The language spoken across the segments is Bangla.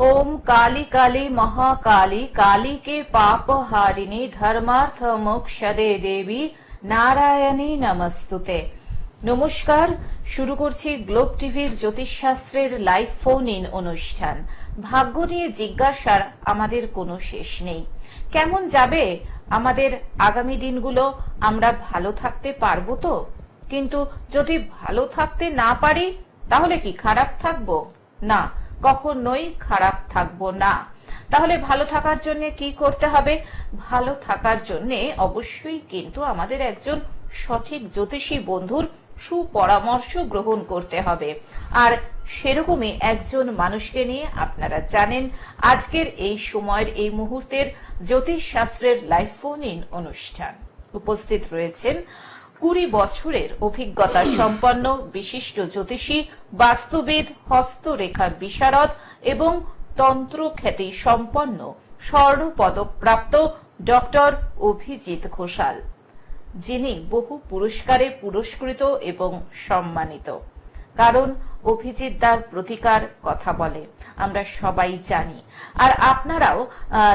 ओम काली काली महाकाली काली के पाप हारिणी धर्मार्थ मोक्षदे देवी नारायणी नमस्तुते। নমস্কার, শুরু করছি গ্লোব টিভির জ্যোতিষশাস্ত্রের লাইভ ফোন ইন অনুষ্ঠান। ভাগ্য নিয়ে জিজ্ঞাসার আমাদের কোনো শেষ নেই। কেমন যাবে আমাদের আগামী দিনগুলো? আমরা ভালো থাকতে পারবো তো? কিন্তু যদি ভালো থাকতে না পারি তাহলে কি খারাপ থাকবো? না, কখনোই খারাপ থাকবো না। তাহলে ভালো থাকার জন্য কি করতে হবে? ভালো থাকার জন্য অবশ্যই কিন্তু আমাদের একজন সঠিক জ্যোতিষী বন্ধুর সুপরামর্শ গ্রহণ করতে হবে। আর সেরকমই একজন মানুষকে নিয়ে আপনারা জানেন আজকের এই সময়ের এই মুহূর্তের জ্যোতিষ শাস্ত্রের লাইভ ফোন ইন অনুষ্ঠান উপস্থিত রয়েছেন 20 বছরের অভিজ্ঞতা সম্পন্ন বিশিষ্ট জ্যোতিষী, বাস্তুবিদ, হস্তরেখার বিশারদ এবং তন্ত্র খ্যাতি সম্পন্ন স্বর্ণপদক প্রাপ্ত ডক্টর অভিজিৎ ঘোষাল, যিনি বহু পুরস্কারে পুরস্কৃত এবং সম্মানিত। কারণ অভিজিৎ দার প্রতিকার কথা বলে, আমরা সবাই জানি। আর আপনারাও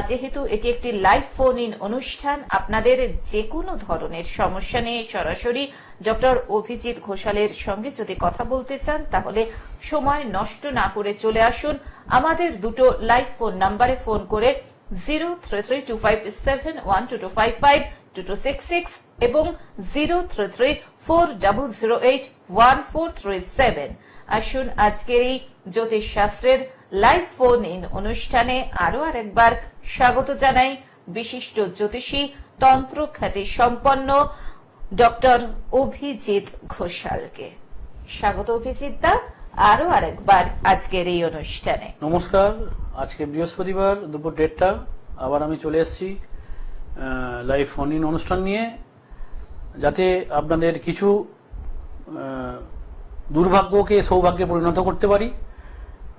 যেহেতু এটি একটি লাইভ ফোন ইন অনুষ্ঠান, আপনাদের যে কোনো ধরনের সমস্যা নিয়ে সরাসরি ডক্টর অভিজিৎ ঘোষালের সঙ্গে যদি কথা বলতে চান তাহলে সময় নষ্ট না করে চলে আসুন আমাদের দুটো লাইভ ফোন নাম্বারে ফোন করে 0332571225 2266 এবং 0334081437। আসুন আজকের এই জ্যোতিষ শাস্ত্রের লাইভ ফোন ইন অনুষ্ঠানে আরো আরেকবার স্বাগত জানাই বিশিষ্ট জ্যোতিষী, তন্ত্র খ্যাতি সম্পন্ন ডক্টর অভিজিৎ ঘোষালকে। স্বাগত অভিজিৎ দা আরো আরেকবার আজকের এই অনুষ্ঠানে। নমস্কার। আজকে বৃহস্পতিবার দুপুর 1:30 আবার আমি চলে এসেছি লাইভ ফোন ইন অনুষ্ঠান নিয়ে, যাতে আপনাদের কিছু দুর্ভাগ্যকে সৌভাগ্যে পরিণত করতে পারি।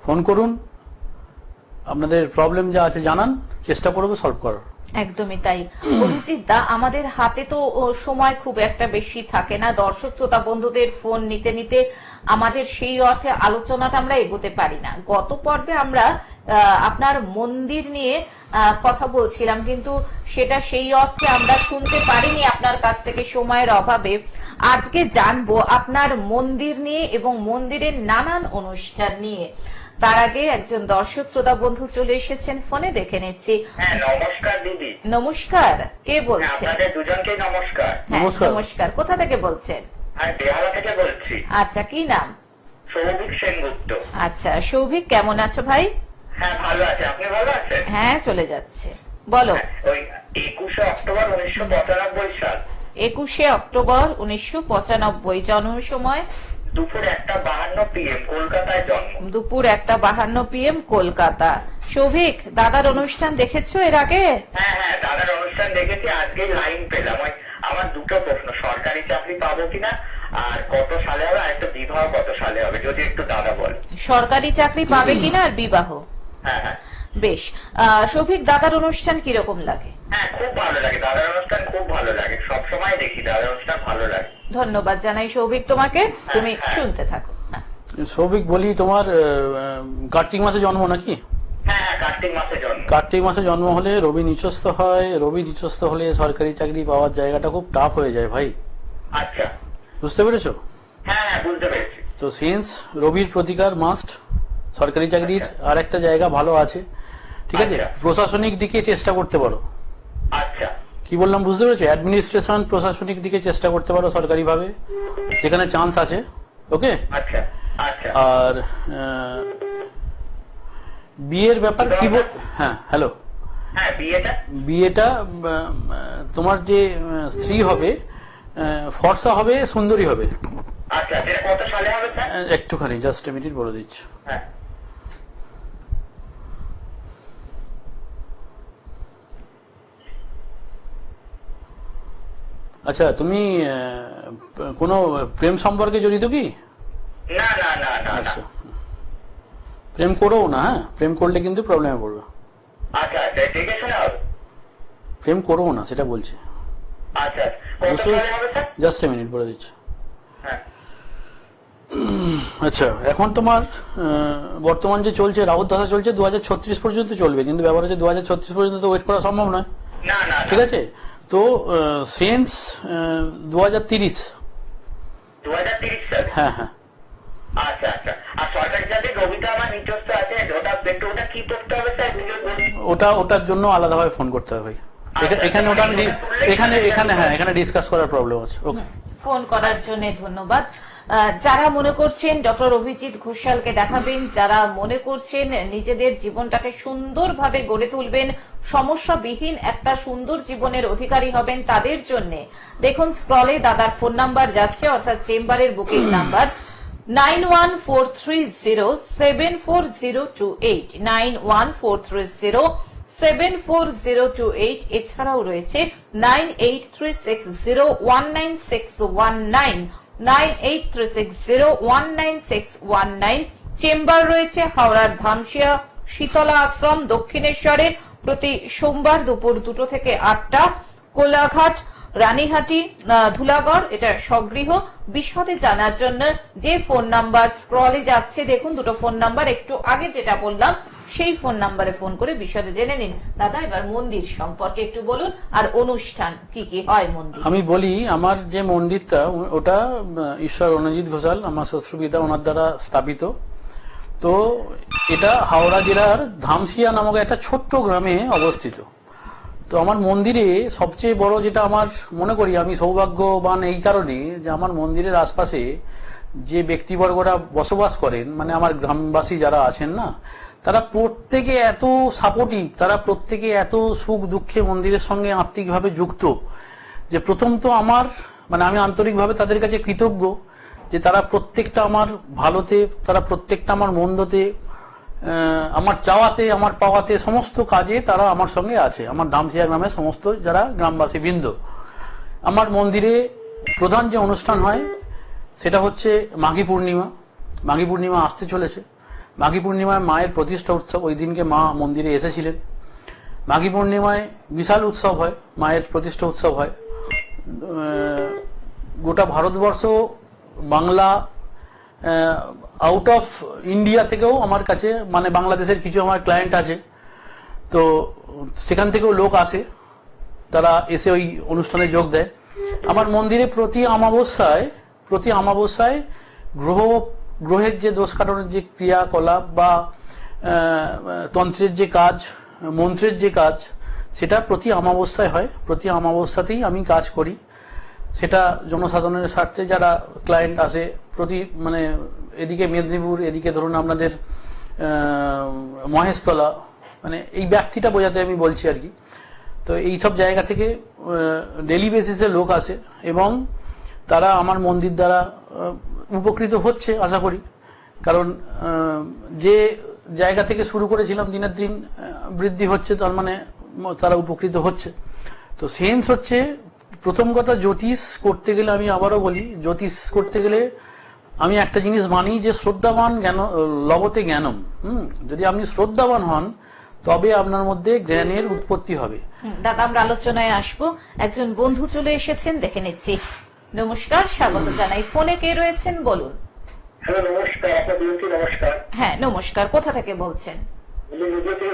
ফোন করুন, আপনাদের প্রবলেম যা আছে জানান, চেষ্টা করবো সলভ করার। একদমই তাই অভিজিৎ দা, আমাদের হাতে তো সময় খুব একটা বেশি থাকে না। দর্শক শ্রোতা বন্ধুদের ফোন নিতে নিতে আমাদের সেই অর্থে আলোচনাটা আমরা এগোতে পারি না। গত পর্বে আমরা আপনার মন্দির নিয়ে কথা বলছিলাম, কিন্তু সেটা সেই অর্থে আমরা শুনতে পারিনি আপনার কাছ থেকে সময়ের অভাবে। আজকে জানবো আপনার মন্দির নিয়ে এবং মন্দিরের নানান অনুষ্ঠান নিয়ে। তার আগে একজন দর্শক শ্রোতা বন্ধু চলে এসেছেন ফোনে, দেখে নিচ্ছি। হ্যাঁ, নমস্কার দিদি। নমস্কার, কে বলছেন? আপনাদের দুজনকে নমস্কার। নমস্কার। নমস্কার, কোথা থেকে বলছেন? আমি বেহালা থেকে বলছি। আচ্ছা, কি নাম? সৌভিক সেনগুপ্ত। আচ্ছা সৌভিক, কেমন আছো ভাই? হ্যাঁ, ভালো আছে। আপনি ভালো আছেন? হ্যাঁ, চলে যাচ্ছে, বলো। ওই 21শে অক্টোবর 1995 সাল, 21শে অক্টোবর 1995, জন্ম সময় দুপুর 1:52 PM, কলকাতায় জন্ম। দুপুর 1:52 PM, কলকাতা। সৌভিক, দাদার অনুষ্ঠান দেখেছো এর আগে? হ্যাঁ হ্যাঁ, দাদার অনুষ্ঠান দেখেছি। আজকে লাইন পেলাম। ওই আমার দুটো প্রশ্ন, সরকারি চাকরি পাবো কিনা আর কত সালে হবে, আর একটা বিবাহ কত সালে হবে, যদি একটু দাদা বলে। সরকারি চাকরি পাবে কিনা আর বিবাহ। হ্যাঁ হ্যাঁ। বেশ। সৌভিক, দাদার অনুষ্ঠান কিরকম লাগে? হ্যাঁ, খুব ভালো লাগে। দাদার অনুষ্ঠান খুব ভালো লাগে, সবসময় দেখি। দাদার অনুষ্ঠান ভালো লাগে। ধন্যবাদ জানাই সৌভিক তোমাকে, তুমি শুনতে থাকো। সৌভিক, বলি তোমার কার্তিক মাসে জন্ম নাকি? হ্যাঁ হ্যাঁ, কার্তিক মাসে জন্ম। কার্তিক মাসে জন্ম হলে রবি নিচস্থ হয়। রবি নিচস্থ হলে সরকারি চাকরি পাওয়ার জায়গাটা খুব টাফ হয়ে যায় ভাই। আচ্ছা, বুঝতে পেরেছো? হ্যাঁ হ্যাঁ, বুঝতে পেরেছি। তো সিন্স রবির প্রতিকার মাস্ট। সরকারি চাকরির আর একটা জায়গা ভালো আছে, ঠিক আছে? প্রশাসনিক দিকে চেষ্টা করতে পারো। আচ্ছা, কি বললাম বুঝতে পেরেছো? অ্যাডমিনিস্ট্রেশন, প্রশাসনিক দিকে চেষ্টা করতে পারো সরকারি ভাবে, সেখানে চান্স আছে। ওকে। আচ্ছা আচ্ছা। আর বিয়ের ব্যাপার কি বল? হ্যাঁ, হ্যালো। হ্যাঁ, বিয়েটা তোমার যে স্ত্রী হবে ফর্সা হবে, সুন্দরী হবে। আচ্ছা, এটা কত সালে হবে স্যার? একটুখানি জাস্ট এ মিনিট বলে দিচ্ছি। হ্যাঁ। আচ্ছা, তুমি কোনো প্রেম সম্পর্কে জড়িত কি? না না না না। আচ্ছা, প্রেম করো না। হ্যাঁ, প্রেম করলে কিন্তু প্রবলেমে পড়বে। আচ্ছা আচ্ছা, দেখে শুনে হবে। প্রেম করো না, সেটা বলছি। আচ্ছা, কত সালে হবে স্যার? জাস্ট এ মিনিট বলে দিচ্ছি। হ্যাঁ। আচ্ছা, এখন তোমার বর্তমান যে চলছে রাহুর দশা চলছে 2036 পর্যন্ত চলবে, কিন্তু ব্যাপার হচ্ছে 2036 পর্যন্ত তো ওয়েট করা সম্ভব নয়। না না ঠিক আছে, তো সেন্স 2030। 2030 সালে? হ্যাঁ হ্যাঁ। আচ্ছা আচ্ছা। আর সরকারি চাকরি রবিটা আমার নিজস্ব আছে, ওটা কি করতে হবে স্যার? ওটার জন্য আলাদাভাবে ফোন করতে হবে ভাই। এখানে ওটা এখানে ডিসকাস করার প্রবলেম আছে। ওকে, ফোন করার জন্য ধন্যবাদ। যারা মনে করছেন ডক্টর অভিজিৎ ঘোষালকে দেখাবেন, যারা মনে করছেন নিজেদের জীবনটাকে সুন্দরভাবে গড়ে তুলবেন, সমস্যাবিহীন একটা সুন্দর জীবনের অধিকারী হবেন, তাদের জন্য দেখুন স্ক্রলে দাদার ফোন নাম্বার যাচ্ছে, অর্থাৎ চেম্বারের বুকিং নাম্বার 9143074028, 9143074028। এছাড়াও রয়েছে 9836019619, 9836019619। চেম্বার রয়েছে হাওড়ার ধামশিয়া শীতলা আশ্রম দক্ষিণেশ্বরে, প্রতি সোমবার দুপুর 2টো থেকে 8টা। কোলাঘাট, রানীহাটি, ধুলাগড়, এটা স্বগৃহ। বিশদে জানার জন্য যে ফোন নাম্বার স্ক্রলে যাচ্ছে দেখুন, দুটো ফোন নাম্বার একটু আগে যেটা বললাম সেই ফোন নাম্বারে ফোন করে বিশদে জেনে নিন। দাদা, এবার মন্দির সম্পর্কে একটু বলুন, আর অনুষ্ঠান কি কি হয় মন্দির। আমি বলি, আমার যে মন্দিরটা ওটা ঈশ্বর অনজিৎ ঘোষাল, আমার শ্বশুরপিতা, ওনার দ্বারা স্থাপিত। তো এটা হাওড়া জেলার ধামশিয়া নামক একটা ছোট্ট গ্রামে অবস্থিত। তো আমার মন্দিরে সবচেয়ে বড় যেটা আমার মনে করি, আমি সৌভাগ্যবান এই কারণে যে আমার মন্দিরের আশপাশে যে ব্যক্তিবর্গরা বসবাস করেন, মানে আমার গ্রামবাসী যারা আছেন না, তারা প্রত্যেকে এত সাপোর্টিভ, তারা প্রত্যেকে এত সুখ দুঃখে মন্দিরের সঙ্গে আত্মিকভাবে যুক্ত, যে প্রথম তো আমার মানে আমি আন্তরিকভাবে তাদের কাছে কৃতজ্ঞ যে তারা প্রত্যেকটা আমার ভালোতে, তারা প্রত্যেকটা আমার মন্দতে, আমার চাওয়াতে, আমার পাওয়াতে, সমস্ত কাজে তারা আমার সঙ্গে আছে। আমার ধামশিয়া গ্রামের সমস্ত যারা গ্রামবাসী বৃন্দ। আমার মন্দিরে প্রধান যে অনুষ্ঠান হয় সেটা হচ্ছে মাঘী পূর্ণিমা। মাঘী পূর্ণিমা আসতে চলেছে। মাঘী পূর্ণিমায় মায়ের প্রতিষ্ঠা উৎসব, ওই দিনকে মা মন্দিরে এসেছিলেন। মাঘী পূর্ণিমায় বিশাল উৎসব হয়, মায়ের প্রতিষ্ঠা উৎসব হয়। গোটা Bharatvarsha, Bangla, out of India থেকেও আমার কাছে, মানে বাংলাদেশের কিছু আমার ক্লায়েন্ট আছে, তো সেখান থেকেও লোক আসে, তারা এসে ওই অনুষ্ঠানে যোগ দেয়। আমার মন্দিরে প্রতি অমাবস্যায় গ্রহের যে দোষ কাটানোর যে ক্রিয়াকলাপ বা তন্ত্রের যে কাজ, মন্ত্রের যে কাজ, সেটা প্রতি অমাবস্যায় হয়। প্রতি অমাবস্যাতেই আমি কাজ করি। সেটা জনসাধারণের স্বার্থে যারা ক্লায়েন্ট আসে, মানে এদিকে মেদিনীপুর, এদিকে ধরুন আপনাদের মহেশতলা, মানে এই ব্যক্তিটা বোঝাতে আমি বলছি আর কি। তো এইসব জায়গা থেকে ডেইলি বেসিসে লোক আসে এবং তারা আমার মন্দির দ্বারা উপকৃত হচ্ছে আশা করি। কারণ যে জায়গা থেকে শুরু করেছিলাম দিনের দিন বৃদ্ধি হচ্ছে, তার মানে তারা উপকৃত হচ্ছে। তো সেন্স হচ্ছে, প্রথম কথা, জ্যোতিষ করতে গেলে, আমি আবারও বলি, জ্যোতিষ করতে গেলে আমি একটা জিনিস মানি যে শ্রদ্ধাবান জ্ঞান লভতে জ্ঞানম। যদি আপনি শ্রদ্ধাবান হন তবে আপনার মধ্যে জ্ঞানের উৎপত্তি হবে। দাদা, আমরা আলোচনায় আসবো। একজন বন্ধু চলে এসেছেন, দেখে নিচ্ছি। নমস্কার, স্বাগত জানাই। ফোনে কে রয়েছেন বলুন। হ্যালো, নমস্কার। নমস্কার। হ্যাঁ নমস্কার, কোথা থেকে বলছেন?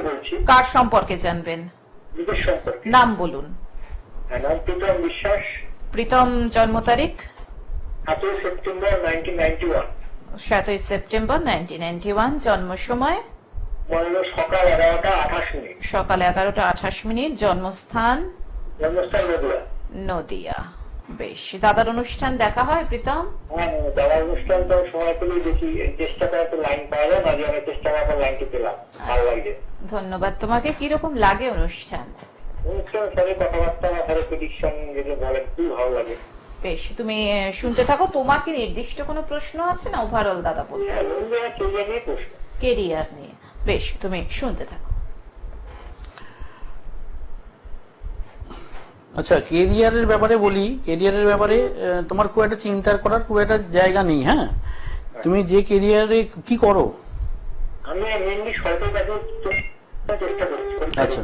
বলছি। কার সম্পর্কে জানবেন? নিজের সম্পর্কে। নাম বলুন। নাম প্রীতম বিশ্বাস। প্রীতম, জন্ম তারিখ? 7 সেপ্টেম্বর 1991। 7 সেপ্টেম্বর 1991। জন্ম সময়? সকাল 11:28। সকাল 11:28। জন্মস্থান? নদিয়া। নদিয়া। বেশ, দাদার অনুষ্ঠান দেখা হয় প্রীতম? হ্যাঁ, দাদার অনুষ্ঠান তো সময় পেলেই দেখি, চেষ্টা করার তো লাইন পাওয়া যায়, মাঝে আমি চেষ্টা করার লাইনটি পেলাম, ভালো লাগে। ধন্যবাদ। তোমাকে কিরকম লাগে অনুষ্ঠান? অনুষ্ঠান স্যারের কথাবার্তা, স্যারের প্রেডিকশন যেটা বলেন, খুব ভালো লাগে। বেশ, তুমি শুনতে থাকো। তোমার কি নির্দিষ্ট কোনো প্রশ্ন আছে না ওভারঅল দাদা বলবে? কেরিয়ার নিয়ে প্রশ্ন। কেরিয়ার নিয়ে। বেশ, তুমি শুনতে থাকো। আচ্ছা, কেরিয়ারের ব্যাপারে বলি। কেরিয়ারের ব্যাপারে তোমার খুব একটা চিন্তা করার খুব একটা জায়গা নেই। হ্যাঁ, তুমি যে কেরিয়ারে কি করো? আমি মেইনলি সরকারি চেষ্টা করছি। আচ্ছা,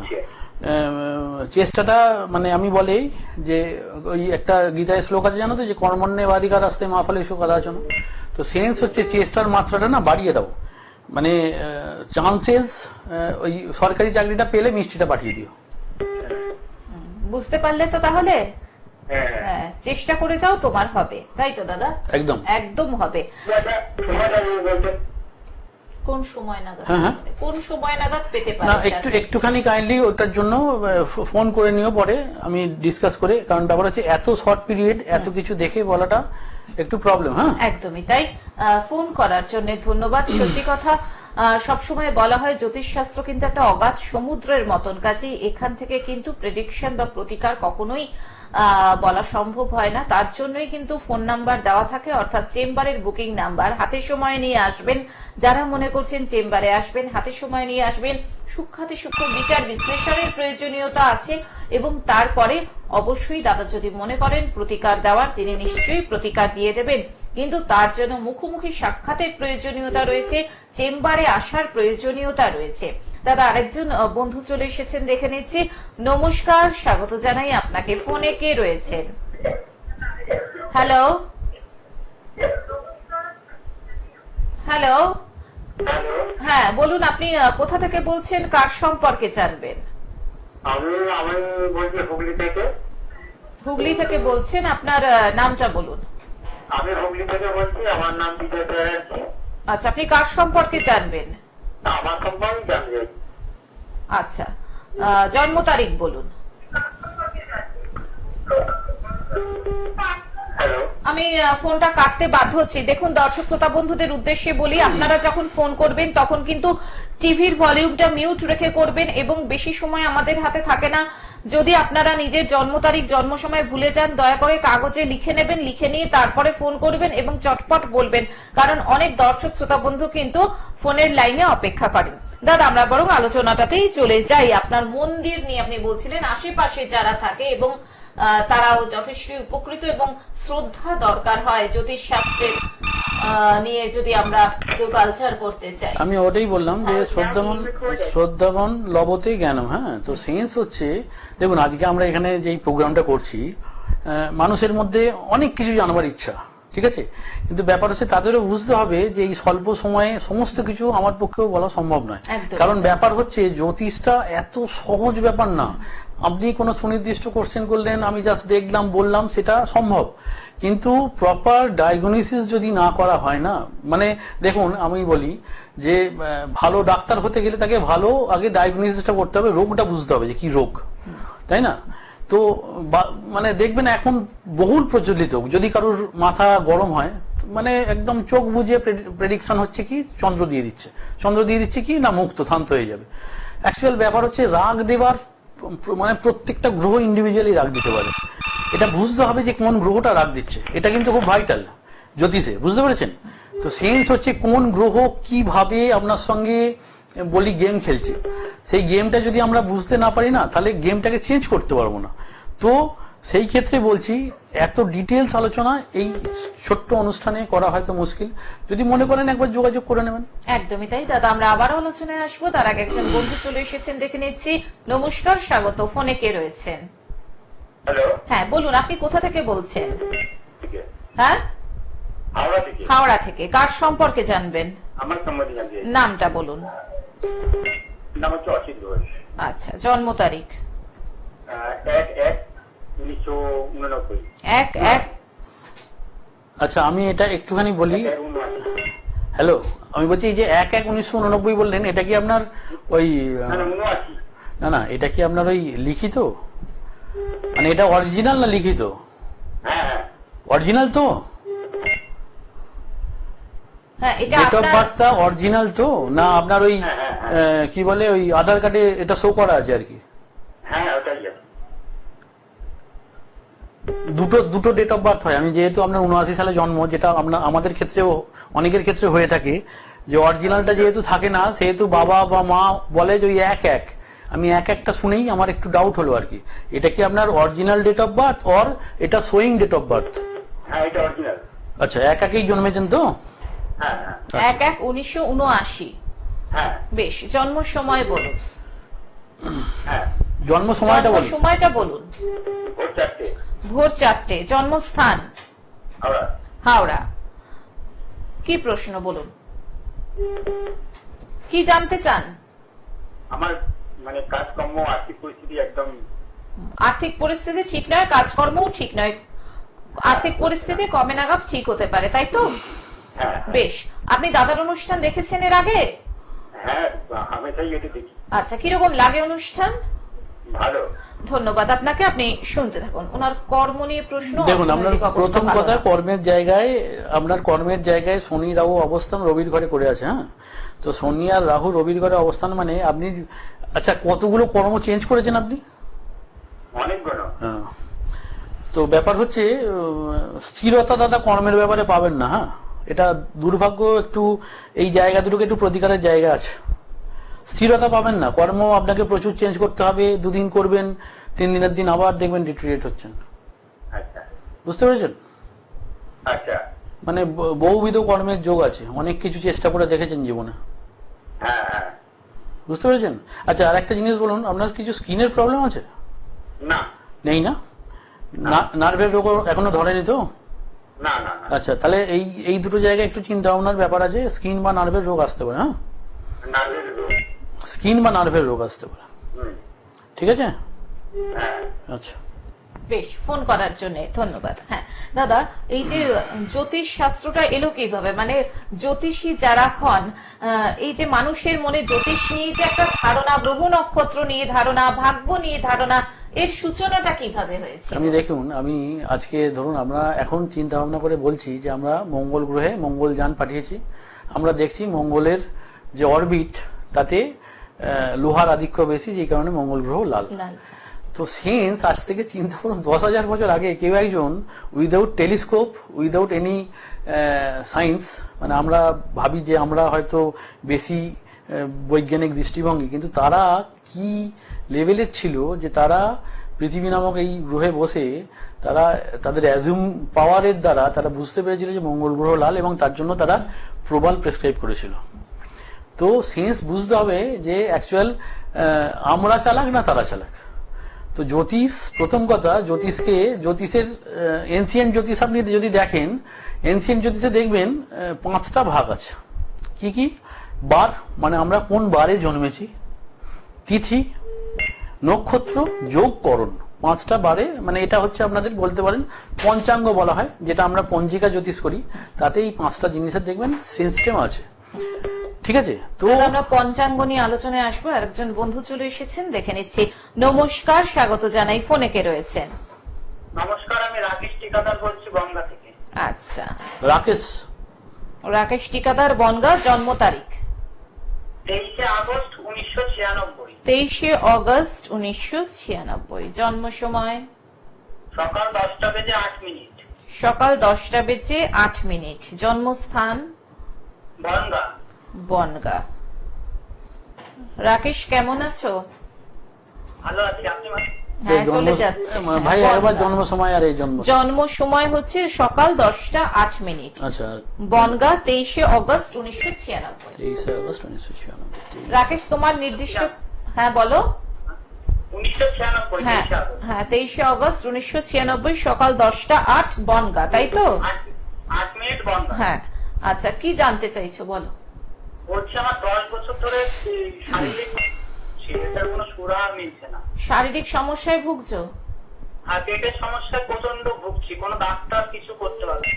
চেষ্টাটা মানে আমি বলি যে ওই একটা গীতায় শ্লোক আছে জানো তো, যে কর্মণ্যেবাধিকার আসতে মা ফলে সুখ আদাচন। তো তো সেন্স হচ্ছে চেষ্টার মাত্রাটা না বাড়িয়ে দাও, মানে চান্সেস ওই সরকারি চাকরিটা পেলে মিষ্টিটা পাঠিয়ে দিও। বুঝতে পারলে তো তাহলে? হ্যাঁ, চেষ্টা করে যাও, তোমার হবে, তাই তো দাদা? একদম একদম হবে। কোন সময় নাগাদ? হ্যাঁ। কোন সময় নাগাদ পেতে না, পারে? একটুখানি কাইন্ডলি ওটার জন্য ফোন করে নিও, পরে আমি ডিসকাস করে, কারণ ব্যাপার হচ্ছে এত শর্ট পিরিয়ড এত কিছু দেখে বলাটা একটু প্রবলেম। হ্যাঁ, একদমই তাই। ফোন করার জন্য ধন্যবাদ। সত্যি কথা, সবসময় বলা হয় জ্যোতিষশাস্ত্র কিন্তু একটা অগাধ সমুদ্রের মতন, কাজেই এখান থেকে কিন্তু প্রেডিকশন বা প্রতিকার কখনোই বলা সম্ভব হয় না। তার জন্যই কিন্তু ফোন নাম্বার দেওয়া থাকে, অর্থাৎ চেম্বারের বুকিং নাম্বার। হাতে সময় নিয়ে আসবেন, যারা মনে করছেন চেম্বারে আসবেন হাতে সময় নিয়ে আসবেন। সূক্ষ্মাতি সূক্ষ্ম বিচার বিশ্লেষণের প্রয়োজনীয়তা আছে, এবং তারপরে অবশ্যই দাদা যদি মনে করেন প্রতিকার দেওয়ার, তিনি নিশ্চয়ই প্রতিকার দিয়ে দেবেন, কিন্তু তার জন্য মুখোমুখি সাক্ষাতের প্রয়োজনীয়তা রয়েছে, চেম্বারে আসার প্রয়োজনীয়তা রয়েছে। দাদা আরেকজন বন্ধু চলে এসেছেন, দেখে নিচ্ছি। নমস্কার, স্বাগত জানাই আপনাকে। ফোনে কে রয়েছেন? হ্যালো হ্যালো, হ্যাঁ বলুন, আপনি কোথা থেকে বলছেন, কার সম্পর্কে জানবেন? আমি বলছি হুগলি থেকে। হুগলি থেকে বলছেন, আপনার নামটা বলুন। আমি হুগলি থেকে বলছি, আমার নাম বিজয় ব্যানার্জি। আচ্ছা, আপনি কার সম্পর্কে জানবেন? আমার সম্পর্কে জানবে। আচ্ছা, জন্ম তারিখ বলুন। হ্যালো, আমি ফোনটা কাটতে বাধ্য হচ্ছি। দেখুন, দর্শক শ্রোতা বন্ধুদের উদ্দেশ্যে বলি, আপনারা যখন ফোন করবেন তখন কিন্তু টিভির ভলিউমটা মিউট রেখে করবেন, এবং বেশি সময় আমাদের হাতে থাকে না। যদি আপনারা নিজের জন্ম তারিখ জন্ম সময় ভুলে যান, দয়া করে কাগজে লিখে নেবেন, লিখে নিয়ে তারপরে ফোন করবেন এবং চটপট বলবেন, কারণ অনেক দর্শক শ্রোতা বন্ধু কিন্তু ফোনের লাইনে অপেক্ষা করেন। দাদা আমরা বরং আলোচনাটাতেই চলে যাই। আপনার মন্দির নিয়ে আপনি বলছিলেন, আশেপাশে যারা থাকে এবং তারাও যথেষ্ট উপকৃত এবং শ্রদ্ধা দরকার হয় জ্যোতিষ শাস্ত্রের নিয়ে, যদি আমরা কেউ কালচার করতে চাই। আমি ওটাই বললাম যে শ্রদ্ধাগণ লবতে জ্ঞানম। হ্যাঁ, তো সেন্স হচ্ছে, দেখুন আজকে আমরা এখানে যে প্রোগ্রামটা করছি, মানুষের মধ্যে অনেক কিছু জানবার ইচ্ছা, ঠিক আছে, কিন্তু ব্যাপার হচ্ছে তাদেরও বুঝতে হবে যে এই স্বল্প সময়ে সমস্ত কিছু আমার পক্ষেও বলা সম্ভব নয়। কারণ ব্যাপার হচ্ছে জ্যোতিষটা এত সহজ ব্যাপার না। আপনি কোনো সুনির্দিষ্ট কোশ্চেন করলেন, আমি জাস্ট দেখলাম বললাম, সেটা সম্ভব, কিন্তু প্রপার ডায়াগনোসিস যদি না করা হয় না, মানে দেখুন আমি বলি যে ভালো ডাক্তার হতে গেলে তাকে ভালো আগে ডায়াগনোসিসটা করতে হবে, রোগটা বুঝতে হবে যে কি রোগ, তাই না? তো মানে দেখবেন এখন বহুল প্রচলিত, যদি কারোর মাথা গরম হয়, মানে একদম চোখ বুঝিয়ে প্রেডিকশন হচ্ছে কি চন্দ্র দিয়ে দিচ্ছে কি না মুক্ত শান্ত হয়ে যাবে। অ্যাকচুয়াল ব্যাপার হচ্ছে রাগ দেবার, মানে প্রত্যেকটা গ্রহ ইন্ডিভিজুয়ালি রাগ দিতে পারে, এটা বুঝতে হবে যে কোন গ্রহটা রাগ দিচ্ছে, এটা কিন্তু খুব ভাইটাল জ্যোতিষে, বুঝতে পেরেছেন? তো সেন্স হচ্ছে কোন গ্রহ কিভাবে আপনার সঙ্গে বলি গেম খেলছে, সেই গেমটা যদি আমরা বুঝতে না পারি না, তাহলে গেমটাকে চেঞ্জ করতে পারবো না। তো সেই ক্ষেত্রে বলছি, এত ডিটেলস আলোচনা এই ছোট্ট অনুষ্ঠানে করা হয়তো মুশকিল, যদি মনে করেন একবার যোগাযোগ করে নেবেন। একদমই তাই দাদা, আমরা আবার আলোচনায় আসবো, তার আগে একজন বন্ধু চলে এসেছেন, দেখে নিচ্ছি। নমস্কার, স্বাগত। ফোনে কে রয়েছেন? হ্যালো, হ্যাঁ বলুন, আপনি কোথা থেকে বলছেন? হ্যাঁ, হাওড়া থেকে। কার সম্পর্কে জানবেন? আমার সম্বন্ধে জানতে। নামটা বলুন। নাম হচ্ছে অসিত ঘোষ। আচ্ছা, জন্ম তারিখ? 1/1/1989। 1/1। আচ্ছা, আমি এটা একটুখানি বলি। হ্যালো, আমি বলছি যে 1/1/1989 বললেন, এটা কি আপনার ওই না, এটা কি আপনার ওই লিখিত, মানে এটা অরিজিনাল না লিখিত? অরিজিনাল তো? হ্যাঁ, এটা ডেট অফ বার্থটা অরিজিনাল তো, না আপনার ওই কি বলে ওই আধার কার্ডে এটা শো করা আছে আর কি? হ্যাঁ, ওটাই। দুটো ডেট অফ বার্থ হয়। আমি যেহেতু আপনার 79 সালে জন্ম, যেটা আমাদের ক্ষেত্রেও অনেকের ক্ষেত্রে হয়ে থাকে, যে অরিজিনালটা যেহেতু থাকে না, সেহেতু বাবা বা মা বলে যে ওই 1/1। আমি 1/1টা শুনেই আমার একটু ডাউট হলো আর কি, এটা কি আপনার original date of birth or এটা শোয়িং ডেট অফ বার্থ? হ্যাঁ, এটা অরিজিনাল। আচ্ছা, 1/1-এই জন্মেছেন তো? হ্যাঁ, 1/1/1979। হ্যাঁ, বেশ, জন্ম সময় বলুন। হ্যাঁ, জন্ম সময়টা বলুন। সময়টা বলুন। ভোর 4টে। ভোর 4টে। জন্মস্থান? হাওড়া। হাওড়া। কি প্রশ্ন বলুন, কি জানতে চান? আমার মানে কাজকর্ম আর্থিক পরিস্থিতি একদম আর্থিক পরিস্থিতি ঠিক নয়, কাজকর্মও ঠিক নয়, আর্থিক পরিস্থিতি কমে নাগাদ ঠিক হতে পারে, তাই তো? হ্যাঁ বেশ, আপনি দাদার অনুষ্ঠান দেখেছেন এর আগে? হ্যাঁ আমি তাই এটা দেখি। আচ্ছা, কিরকম লাগে অনুষ্ঠান? ভালো। ধন্যবাদ আপনাকে, আপনি শুনতে থাকুন। ওনার কর্ম নিয়ে প্রশ্ন। দেখুন, আপনার অর্থনৈতিক অবস্থা প্রথম ভালো কথা, না। আপনার কর্মের জায়গায় শনি রাহু অবস্থান রবির ঘরে করে আছে। হ্যাঁ, তো শনি আর রাহু রবির ঘরে অবস্থান মানে আপনি, আচ্ছা, কতগুলো কর্ম চেঞ্জ করেছেন আপনি? অনেকগুলো। হ্যাঁ, তো ব্যাপার হচ্ছে স্থিরতা দাদা কর্মের ব্যাপারে পাবেন না। হ্যাঁ, এটা দুর্ভাগ্য, একটু এই জায়গা দুটোকে একটু প্রতিকারের জায়গা আছে। স্থিরতা পাবেন না, কর্ম আপনাকে প্রচুর চেঞ্জ করতে হবে, 2 দিন করবেন, 3 দিনের দিন আবার দেখবেন ডিটেরিয়েট হচ্ছেন। আচ্ছা বুঝতে পেরেছেন? আচ্ছা। মানে বহুবিধ কর্মের যোগ আছে, অনেক কিছু চেষ্টা করে দেখেছেন জীবনে। হ্যাঁ হ্যাঁ। বুঝতে পেরেছেন? আচ্ছা, আর একটা জিনিস বলুন, আপনার কিছু স্কিনের প্রবলেম আছে? না নেই না? নার্ভের রোগ এখনো ধরেনি তো? না না না। আচ্ছা, তাহলে এই দুটো জায়গায় একটু চিন্তা ভাবনার ব্যাপার আছে। স্কিন বা নার্ভের রোগ আসতে পারে। হ্যাঁ, নার্ভের রোগ। স্কিন বা নার্ভের রোগ আসতে পারে। হুম, ঠিক আছে? হ্যাঁ। আচ্ছা, বেশ, ফোন করার জন্য ধন্যবাদ। হ্যাঁ দাদা, এই যে জ্যোতিষ শাস্ত্রটা এলো কিভাবে, মানে জ্যোতিষী যারা হন, এই যে মানুষের মনে জ্যোতিষ নিয়ে যে একটা ধারণা, গ্রহ নক্ষত্র নিয়ে ধারণা, ভাগ্য নিয়ে ধারণা, এর সূচনাটা কিভাবে হয়েছে? আমি দেখুন, আমি আজকে ধরুন আমরা এখন চিন্তা ভাবনা করে বলছি যে আমরা মঙ্গল গ্রহে মঙ্গলযান পাঠিয়েছি। আমরা দেখছি মঙ্গলের যে অরবিট তাতে লোহার আধিক্য বেশি, যে কারণে মঙ্গল গ্রহ লাল। তো সেন্স আজ থেকে চিন্তা করুন 10,000 বছর আগে কেউ একজন without telescope, without any science, মানে আমরা ভাবি যে আমরা হয়তো বেশি বৈজ্ঞানিক দৃষ্টিভঙ্গি, কিন্তু তারা কি লেভেলের ছিল যে তারা পৃথিবী নামক এই গ্রহে বসে তারা তাদের অ্যাজুম পাওয়ারের দ্বারা তারা বুঝতে পেরেছিল যে মঙ্গল গ্রহ লাল, এবং তার জন্য তারা প্রবাল প্রেসক্রাইব করেছিল। তো সেন্স বুঝতে হবে যে অ্যাকচুয়াল আমরা চালাক না তারা চালাক। তো জ্যোতিষ, প্রথম কথা, জ্যোতিষের এনসিয়েন্ট জ্যোতিষ আপনি যদি দেখেন, এনসিয়েন্ট জ্যোতিষে দেখবেন 5টা ভাগ আছে। কি কি? বার, মানে আমরা কোন বারে জন্মেছি, তিথি, নক্ষত্র, যোগ, করণ, 5টা বারে, মানে এটা হচ্ছে আপনাদের বলতে পারেন পঞ্চাঙ্গ বলা হয়, যেটা আমরা পঞ্জিকা জ্যোতিষ করি, তাতে এই 5টা জিনিসের দেখবেন সিস্টেম আছে। ঠিক আছে? তো আমরা পঞ্চাঙ্গ নিয়ে আলোচনায় আসবো। আরেকজন বন্ধু চলে এসেছেন, দেখে নিচ্ছি। নমস্কার, স্বাগত জানাই। ফোনে কে রয়েছেন? নমস্কার, আমি রাকেশ টিকাদার বলছি বনগা থেকে। আচ্ছা, রাকেশ টিকাদার, বনগা। জন্ম তারিখ? 23 আগস্ট 1996। 23 অগস্ট 1996। জন্ম সময়? সকাল 10টা বেজে 8 মিনিট। সকাল 10টা বেজে 8 মিনিট। জন্মস্থান? বনগা। বনগা। রাকেশ, কেমন আছো? ভালো আছি, আপনি? হ্যাঁ, চলে যাচ্ছে। ভাই একবার জন্ম সময় আর এই জন্ম সময় হচ্ছে সকাল 10টা 8 মিনিট। আচ্ছা, বনগা, 23 অগস্ট 1996। 23 আগস্ট 1996। রাকেশ, তোমার নির্দিষ্ট, হ্যাঁ বলো। 1996। হ্যাঁ হ্যাঁ, 23 অগস্ট 1996 সকাল 10টা 8 বনগা, তাই তো? 8 মিনিট বনগা। হ্যাঁ, আচ্ছা, কি জানতে চাইছো বলো? হচ্ছে আমার 10 বছর ধরে শারীরিক সেটার কোনো সুরা মিলছে না। শারীরিক সমস্যায় ভুগছো? আর পেটের সমস্যায় প্রচন্ড ভুগছি, কোনো ডাক্তার কিছু করতে পারবে?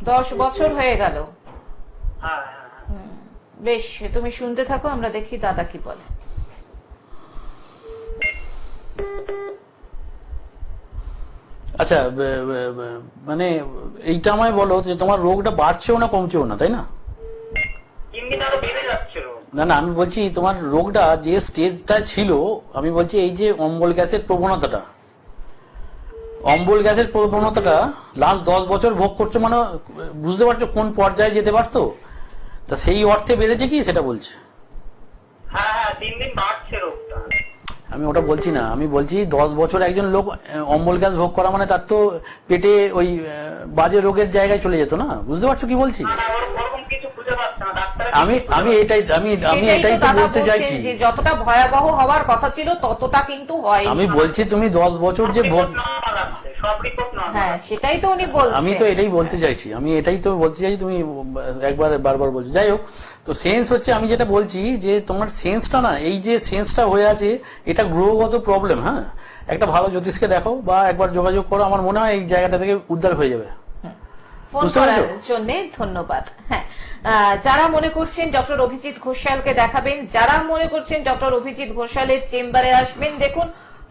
10 বছর হয়ে গেল। হ্যাঁ হ্যাঁ হ্যাঁ। বেশ, তুমি শুনতে থাকো, আমরা দেখি দাদা কি বলে। আচ্ছা, মানে এইটা আমায় বলো যে তোমার রোগটা বাড়ছেও না কমছেও না, তাই না? 3 দিন আরো বেড়ে যাচ্ছে রোগ। না না, আমি বলছি তোমার রোগটা যে স্টেজটা ছিল, আমি বলছি এই যে অম্বল গ্যাসের প্রবণতাটা, লাস্ট 10 বছর ভোগ করছো, মানে বুঝতে পারছো কোন পর্যায়ে যেতে পারতো? তা সেই অর্থে বেড়েছে কি সেটা বলছে? হ্যাঁ হ্যাঁ, 3 দিন বাড়ছে রোগটা। আমি ওটা বলছি না, আমি বলছি 10 বছর একজন লোক অম্বল গ্যাস ভোগ করা মানে তার তো পেটে ওই বাজে রোগের জায়গায় চলে যেত না। বুঝতে পারছো কি বলছি? না না, ওরকম কিছু খুঁজে পাচ্ছে না, ডাক্তার এটাই তো বলতে চাইছি, যে যতটা ভয়াবহ হওয়ার কথা ছিল ততটা কিন্তু হয়। আমি বলছি তুমি 10 বছর যে হ্যাঁ সেটাই তো উনি বলছেন। আমি তো এটাই বলতে চাইছি, তুমি একবার বারবার বলছো। যাই হোক, তো সেন্স হচ্ছে, আমি যেটা বলছি যে তোমার সেন্সটা না, এই যে সেন্সটা হয়ে আছে এটা গ্রহগত প্রবলেম। হ্যাঁ, একটা ভালো জ্যোতিষকে দেখো বা একবার যোগাযোগ করো, আমার মনে হয় এই জায়গাটা থেকে উদ্ধার হয়ে যাবে। ফোন করার জন্য ধন্যবাদ। হ্যাঁ, যারা মনে করছেন ডক্টর অভিজিৎ ঘোষালকে দেখাবেন, যারা মনে করছেন ডক্টর অভিজিৎ ঘোষালের চেম্বারে আসবেন, দেখুন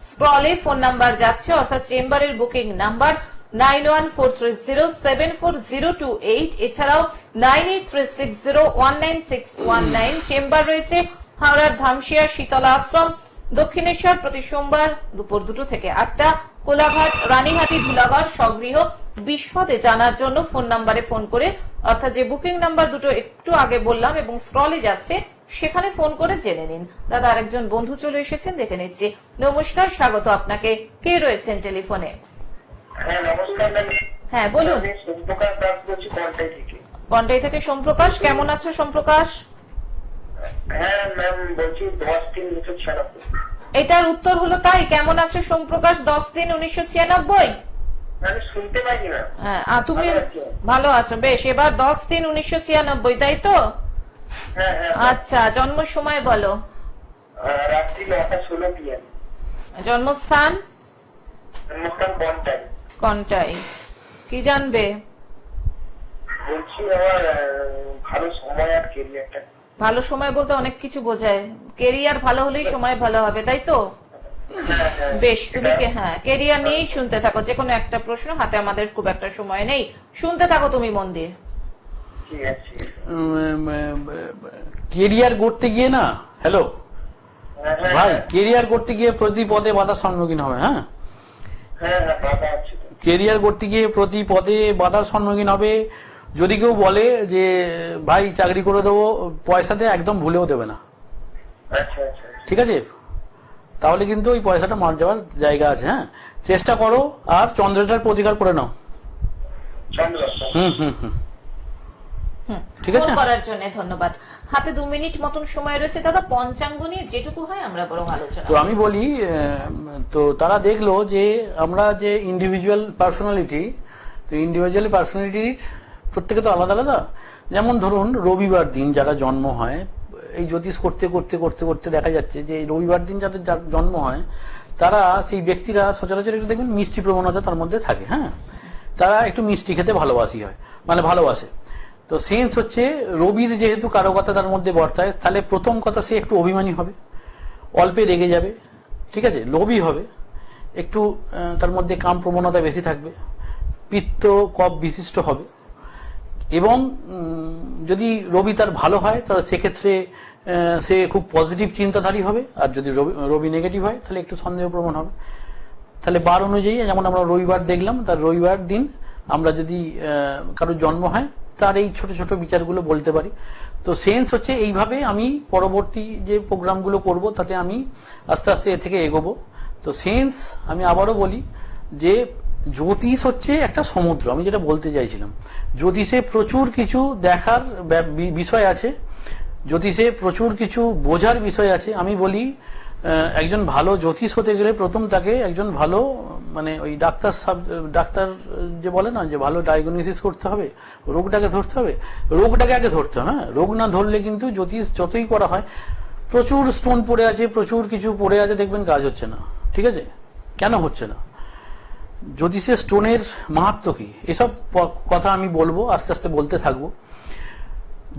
স্ক্রলে ফোন নাম্বার যাচ্ছে, অর্থাৎ চেম্বারের বুকিং নাম্বার 9143074028, এছাড়াও 9836019619। চেম্বার রয়েছে হাওড়ার ধামশিয়া শীতলা আশ্রম, দক্ষিণেশ্বর, প্রতি সোমবার দুপুর 2 থেকে 8টা, কোলাঘাট, রানীহাটি, ধুলাগড়, স্বগৃহ। বিশদে জানার জন্য ফোন নাম্বারে ফোন করে, অর্থাৎ যে বুকিং নাম্বার দুটো একটু আগে বললাম এবং স্ক্রলে যাচ্ছে, সেখানে ফোন করে জেনে নিন। দাদা, আরেকজন বন্ধু চলে এসেছেন, দেখে নিচ্ছি। নমস্কার, স্বাগত আপনাকে। কে রয়েছেন টেলিফোনে? হ্যাঁ নমস্কার ম্যাম। হ্যাঁ বলুন। আমি সোমপ্রকাশ দাস বলছি কন্টাই থেকে। কন্টাই থেকে সোমপ্রকাশ, কেমন আছো সোমপ্রকাশ? হ্যাঁ ম্যাম বলছি 10-3-1996। এটার উত্তর হলো তাই? কেমন আছো সোমপ্রকাশ 10-3-1996? আমি শুনতে পাইনি না। হ্যাঁ, তুমি ভালো আছো, বেশ। এবার 10-3-1996, তাই তো? হ্যাঁ হ্যাঁ। আচ্ছা, জন্ম সময় বলো। রাত্রি 9:16 PM। জন্মস্থান? জন্মস্থান কন্টাই। কন্টাই। কি জানবে? বলছি আমার ভালো সময় আর কেরিয়ারটা। ভালো সময় বলতে অনেক কিছু বোঝায়। কেরিয়ার ভালো হলেই সময় ভালো হবে, তাই তো? বেশ, তুমি কেরিয়ার নিয়েই শুনতে থাকো। যে কোনো একটা প্রশ্ন, হাতে আমাদের খুব একটা সময় নেই, শুনতে থাকো তুমি মন দিয়ে। ঠিক আছে। কেরিয়ার করতে গিয়ে না, হ্যালো ভাই, কেরিয়ার করতে গিয়ে প্রতি পদে বাধার সম্মুখীন হবে। হ্যাঁ হ্যাঁ হ্যাঁ, বাবা আছে। কেরিয়ার করতে গিয়ে প্রতি পদে বাধার সম্মুখীন হবে। যদি কেউ বলে যে ভাই চাকরি করে দেবো, পয়সাতে একদম ভুলেও দেবে না। আচ্ছা আচ্ছা। ঠিক আছে, তাহলে কিন্তু ওই পয়সাটা মার যাওয়ার জায়গা আছে। হ্যাঁ, চেষ্টা করো, আর চন্দ্রটার প্রতিকার করে নাও। ঠিক আছে, ফোন করার জন্য ধন্যবাদ। হাতে 2 মিনিট মতন সময় রয়েছে দাদা, পঞ্চাঙ্গ নিয়ে যেটুকু হয় আমরা বরং আলোচনা। তো আমি বলি, তো তারা দেখলো যে আমরা যে ইন্ডিভিজুয়াল পার্সোনালিটি, তো ইন্ডিভিজুয়াল পার্সোনালিটির প্রত্যেকে তো আলাদা আলাদা। যেমন ধরুন রবিবার দিন যারা জন্ম হয়, এই জ্যোতিষ করতে করতে করতে করতে দেখা যাচ্ছে যে রবিবার দিন যাদের জন্ম হয়, তারা সেই ব্যক্তিরা সচরাচর একটু দেখবেন মিষ্টি প্রবণতা তার মধ্যে থাকে। হ্যাঁ, তারা একটু মিষ্টি খেতে ভালোবাসে। তো সেন্স হচ্ছে রবির যেহেতু কারকতা তার মধ্যে বর্তায়, তাহলে প্রথম কথা সে একটু অভিমানী হবে, অল্পে রেগে যাবে, ঠিক আছে, লোভী হবে, একটু তার মধ্যে কাম প্রবণতা বেশি থাকবে, পিত্ত কফ বিশিষ্ট হবে। এবং যদি রবি তার ভালো হয় তাহলে সেক্ষেত্রে সে খুব পজিটিভ চিন্তাধারী হবে, আর যদি রবি নেগেটিভ হয় তাহলে একটু সন্দেহপ্রবণ হবে। তাহলে বার অনুযায়ী, যেমন আমরা রবিবার দেখলাম, তার রবিবার দিন আমরা যদি কারোর জন্ম হয়, তার এই ছোট ছোট বিচারগুলো বলতে পারি। তো সেন্স হচ্ছে এইভাবে আমি পরবর্তী যে প্রোগ্রামগুলো করব তাতে আমি আস্তে আস্তে এ থেকে এগোবো। তো সেন্স আমি আবারও বলি যে জ্যোতিষ হচ্ছে একটা সমুদ্র। আমি যেটা বলতে চাইছিলাম, জ্যোতিষে প্রচুর কিছু দেখার বিষয় আছে, জ্যোতিষে প্রচুর কিছু বোঝার বিষয় আছে। আমি বলি একজন ভালো জ্যোতিষ হতে গেলে প্রথম তাকে একজন ভালো ওই ডাক্তার যে বলে না যে ভালো ডায়াগনোসিস করতে হবে, রোগটাকে ধরতে হবে, রোগটাকে আগে ধরতে হবে। হ্যাঁ, রোগ না ধরলে কিন্তু জ্যোতিষ যতই করা হয়, প্রচুর স্টোন পড়ে আছে, প্রচুর কিছু পড়ে আছে, দেখবেন কাজ হচ্ছে না। ঠিক আছে, কেন হচ্ছে না? জ্যোতিষের স্টোনের মাহাত্ম কি, এসব কথা আমি বলবো, আস্তে আস্তে বলতে থাকবো।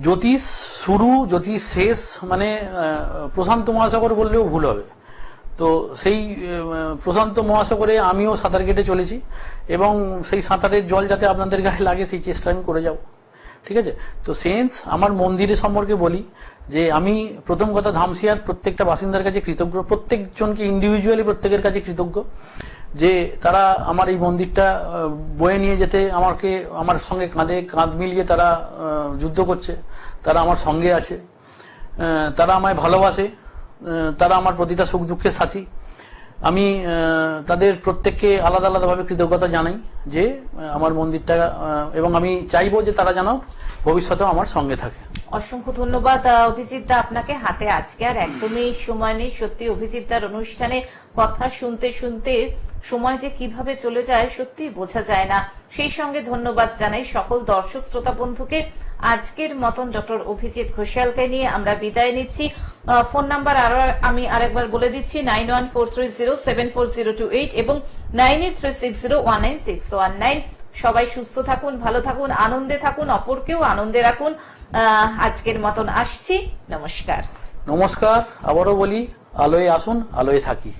জ্যোতিষ শুরু, জ্যোতিষ শেষ, প্রশান্ত মহাসাগর বললেও ভুল হবে। তো সেই প্রশান্ত মহাসাগরে আমিও সাঁতার কেটে চলেছি, এবং সেই সাঁতারের জল যাতে আপনাদের গায়ে লাগে সেই চেষ্টা আমি করে যাব। ঠিক আছে, তো সেন্স আমার মন্দিরের সম্পর্কে বলি যে আমি প্রথম কথা ধামসিয়ার প্রত্যেকটা বাসিন্দার কাছে কৃতজ্ঞ, প্রত্যেকজনকে ইন্ডিভিজুয়ালি প্রত্যেকের কাছে কৃতজ্ঞ যে তারা আমার এই মন্দিরটা বয়ে নিয়ে যেতে আমার সঙ্গে কাঁধে কাঁধ মিলিয়ে তারা যুদ্ধ করছে, তারা আমার সঙ্গে আছে, তারা আমায় ভালোবাসে, তারা আমার প্রতিটা সুখ দুঃখের সাথী। আমি তাদের প্রত্যেককে আলাদা আলাদাভাবে কৃতজ্ঞতা জানাই যে আমার মন্দিরটা, এবং আমি চাইবো যে তারা যেন ভবিষ্যতেও আমার সঙ্গে থাকে। অসংখ্য ধন্যবাদ অভিজিৎ দা আপনাকে। হাতে আজকে আর একদমই সময় নেই। সত্যি অভিজিৎ দার অনুষ্ঠানে কথা শুনতে শুনতে সময় যে কিভাবে চলে যায় সত্যি বোঝা যায় না। সেই সঙ্গে ধন্যবাদ জানাই সকল দর্শক শ্রোতা বন্ধুকে। আজকের মতন ডক্টর অভিজিৎ ঘোষালকে নিয়ে আমরা বিদায় নিচ্ছি। ফোন নাম্বার আমি আরেকবার বলে দিচ্ছি 9143074028 এবং 9836019619। সবাই সুস্থ থাকুন, ভালো থাকুন, আনন্দে থাকুন, অপরকেও আনন্দে রাখুন। আজকের মতন আসছি, নমস্কার। নমস্কার। আবারও বলি, আলোয় আসুন, আলোয় থাকি।